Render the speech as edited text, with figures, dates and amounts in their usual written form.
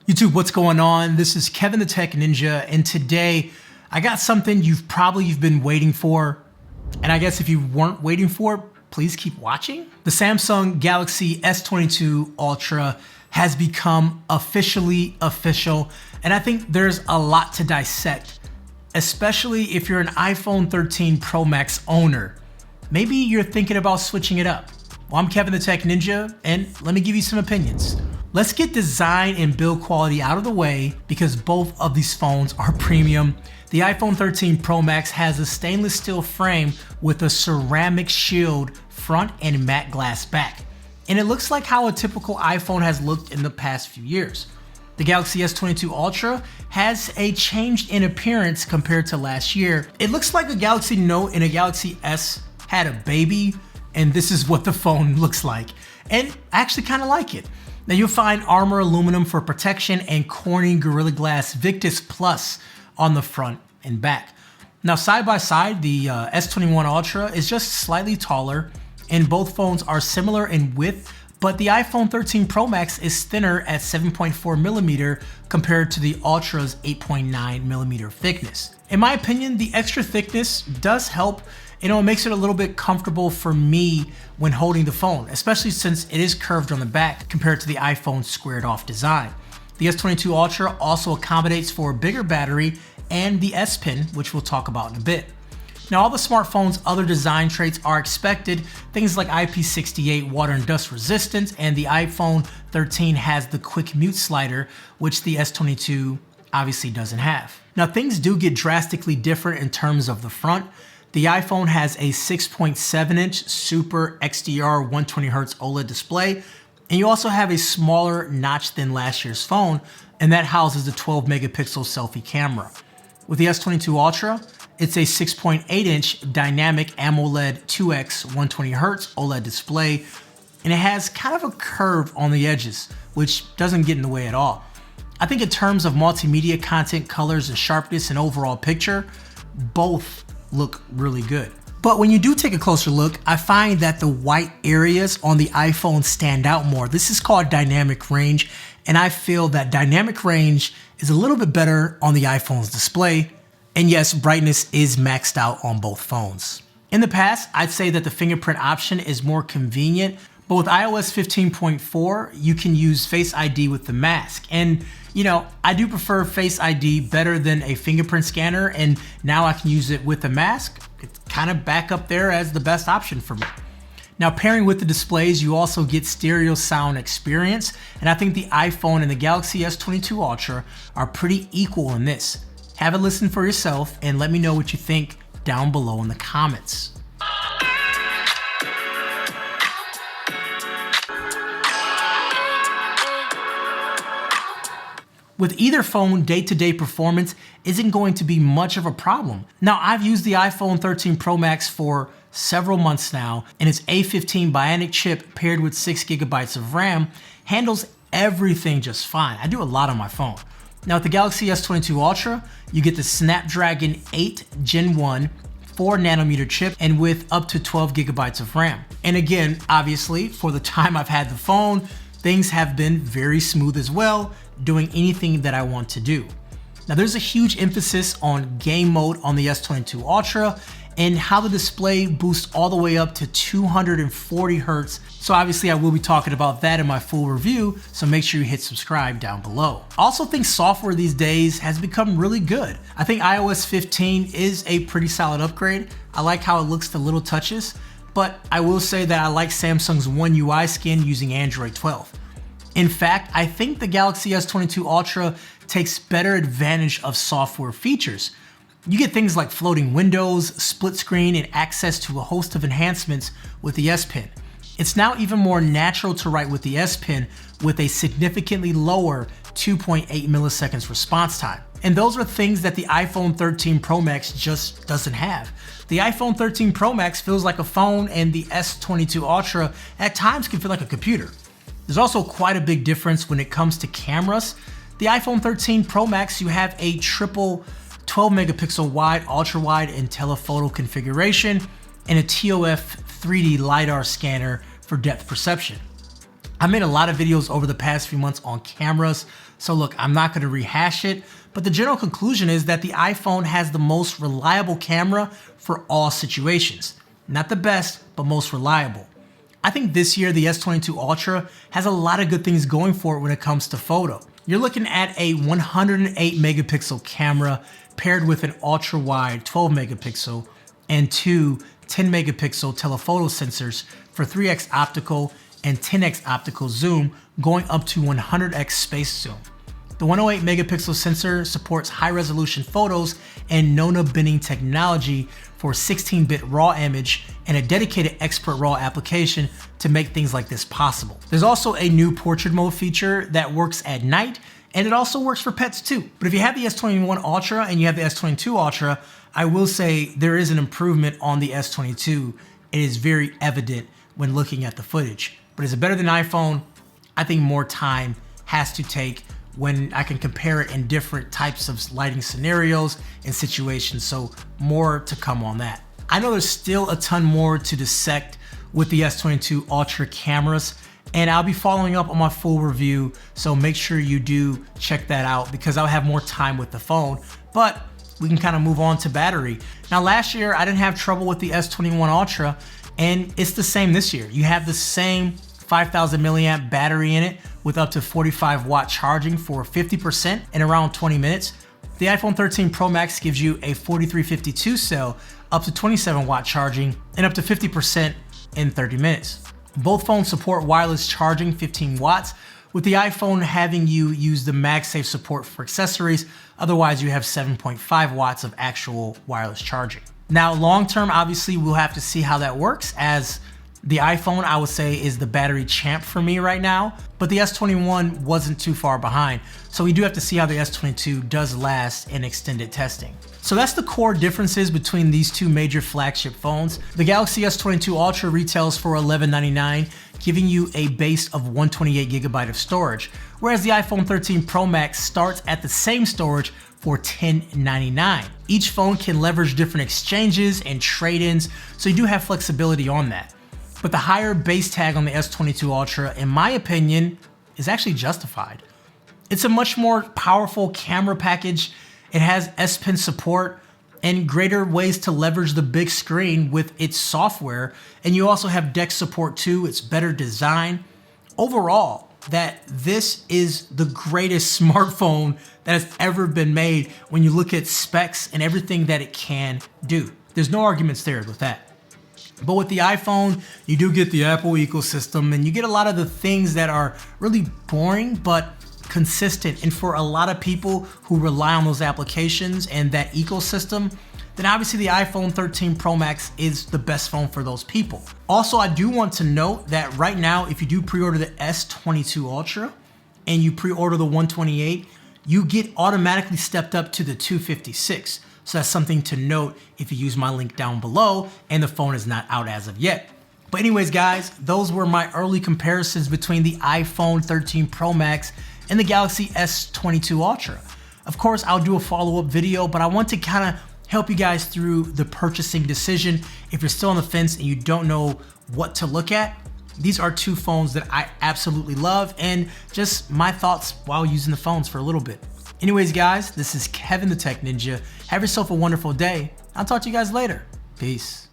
YouTube, what's going on? This is Kevin the Tech Ninja, and today I got something you've been waiting for, and I guess if you weren't waiting for it, please keep watching. The Samsung Galaxy S22 Ultra has become officially official, and I think there's a lot to dissect, especially if you're an iPhone 13 Pro Max owner. Maybe you're thinking about switching it up. Well, I'm Kevin the Tech Ninja, and let me give you some opinions. Let's get design and build quality out of the way because both of these phones are premium. The iPhone 13 Pro Max has a stainless steel frame with a ceramic shield front and matte glass back. And it looks like how a typical iPhone has looked in the past few years. The Galaxy S22 Ultra has a change in appearance compared to last year. It looks like a Galaxy Note and a Galaxy S had a baby, and this is what the phone looks like. And I actually kind of like it. Now you'll find Armor aluminum for protection and Corning Gorilla Glass Victus Plus on the front and back. Now side by side, the S21 Ultra is just slightly taller, and both phones are similar in width, but the iPhone 13 Pro Max is thinner at 7.4 millimeter compared to the Ultra's 8.9 millimeter thickness. In my opinion, the extra thickness does help. It makes it a little bit comfortable for me when holding the phone, especially since it is curved on the back compared to the iPhone's squared off design. The S22 Ultra also accommodates for a bigger battery and the S Pen, which we'll talk about in a bit. Now, all the smartphone's other design traits are expected, things like IP68 water and dust resistance, and the iPhone 13 has the quick mute slider, which the S22 obviously doesn't have. Now, things do get drastically different in terms of the front. The iPhone has a 6.7-inch Super XDR 120Hz OLED display, and you also have a smaller notch than last year's phone, and that houses the 12-megapixel selfie camera. With the S22 Ultra, it's a 6.8-inch dynamic AMOLED 2X 120Hz OLED display, and it has kind of a curve on the edges, which doesn't get in the way at all. I think in terms of multimedia content, colors, and sharpness and overall picture, both look really good. But when you do take a closer look, I find that the white areas on the iPhone stand out more. This is called dynamic range, and I feel that dynamic range is a little bit better on the iPhone's display. And yes, brightness is maxed out on both phones. In the past, I'd say that the fingerprint option is more convenient, but with iOS 15.4, you can use Face ID with the mask. And I do prefer Face ID better than a fingerprint scanner, and now I can use it with a mask. It's kind of back up there as the best option for me. Now, pairing with the displays, you also get stereo sound experience, and I think the iPhone and the Galaxy S22 Ultra are pretty equal in this. Have a listen for yourself and let me know what you think down below in the comments. With either phone, day-to-day performance isn't going to be much of a problem. Now, I've used the iPhone 13 Pro Max for several months now, and its A15 Bionic chip paired with 6 GB of RAM handles everything just fine. I do a lot on my phone. Now, with the Galaxy S22 Ultra, you get the Snapdragon 8 Gen 1 4nm chip and with up to 12 GB of RAM. And again, obviously, for the time I've had the phone, things have been very smooth as well, doing anything that I want to do. Now, there's a huge emphasis on game mode on the S22 Ultra and how the display boosts all the way up to 240 Hz. So obviously I will be talking about that in my full review, so make sure you hit subscribe down below. I also think software these days has become really good. I think iOS 15 is a pretty solid upgrade. I like how it looks to little touches, but I will say that I like Samsung's One UI skin using Android 12. In fact, I think the Galaxy S22 Ultra takes better advantage of software features. You get things like floating windows, split screen, and access to a host of enhancements with the S Pen. It's now even more natural to write with the S Pen with a significantly lower 2.8 milliseconds response time. And those are things that the iPhone 13 Pro Max just doesn't have. The iPhone 13 Pro Max feels like a phone, and the S22 Ultra at times can feel like a computer. There's also quite a big difference when it comes to cameras. The iPhone 13 Pro Max, you have a triple 12 megapixel wide, ultra wide, and telephoto configuration, and a TOF 3D LiDAR scanner for depth perception. I made a lot of videos over the past few months on cameras, So look, I'm not gonna rehash it, but the general conclusion is that the iPhone has the most reliable camera for all situations. Not the best, but most reliable. I think this year the S22 Ultra has a lot of good things going for it when it comes to photo. You're looking at a 108 megapixel camera paired with an ultra wide 12 megapixel and two 10 megapixel telephoto sensors for 3x optical and 10x optical zoom, going up to 100x space zoom. The 108 megapixel sensor supports high resolution photos and Nona binning technology for 16-bit RAW image and a dedicated expert RAW application to make things like this possible. There's also a new portrait mode feature that works at night, and it also works for pets too. But if you have the S21 Ultra and you have the S22 Ultra, I will say there is an improvement on the S22. It is very evident when looking at the footage. But is it better than iPhone? I think more time has to take when I can compare it in different types of lighting scenarios and situations, so more to come on that. I know there's still a ton more to dissect with the S22 Ultra cameras, and I'll be following up on my full review, so make sure you do check that out because I'll have more time with the phone, but we can kind of move on to battery. Now last year I didn't have trouble with the S21 Ultra, and it's the same this year. You have the same 5,000 milliamp battery in it with up to 45 watt charging for 50% in around 20 minutes. The iPhone 13 Pro Max gives you a 4352 cell, up to 27 watt charging and up to 50% in 30 minutes. Both phones support wireless charging 15 watts, with the iPhone having you use the MagSafe support for accessories. Otherwise you have 7.5 watts of actual wireless charging. Now long term, obviously we'll have to see how that works, as the iPhone, I would say, is the battery champ for me right now, but the S21 wasn't too far behind. So we do have to see how the S22 does last in extended testing. So that's the core differences between these two major flagship phones. The Galaxy S22 Ultra retails for $1199, giving you a base of 128 gigabyte of storage, whereas the iPhone 13 Pro Max starts at the same storage for $1099. Each phone can leverage different exchanges and trade-ins, so you do have flexibility on that. But the higher base tag on the S22 Ultra, in my opinion, is actually justified. It's a much more powerful camera package. It has S Pen support and greater ways to leverage the big screen with its software. And you also have DeX support too. It's better design. Overall, that this is the greatest smartphone that has ever been made when you look at specs and everything that it can do. There's no arguments there with that. But with the iPhone, you do get the Apple ecosystem and you get a lot of the things that are really boring but consistent. And for a lot of people who rely on those applications and that ecosystem, then obviously the iPhone 13 Pro Max is the best phone for those people. Also, I do want to note that right now, if you do pre-order the S22 Ultra and you pre-order the 128, you get automatically stepped up to the 256. So that's something to note if you use my link down below and the phone is not out as of yet. But anyways, guys, those were my early comparisons between the iPhone 13 Pro Max and the Galaxy S22 Ultra. Of course, I'll do a follow-up video, but I want to kind of help you guys through the purchasing decision. If you're still on the fence and you don't know what to look at, these are two phones that I absolutely love and just my thoughts while using the phones for a little bit. Anyways, guys, this is Kevin the Tech Ninja. Have yourself a wonderful day. I'll talk to you guys later. Peace.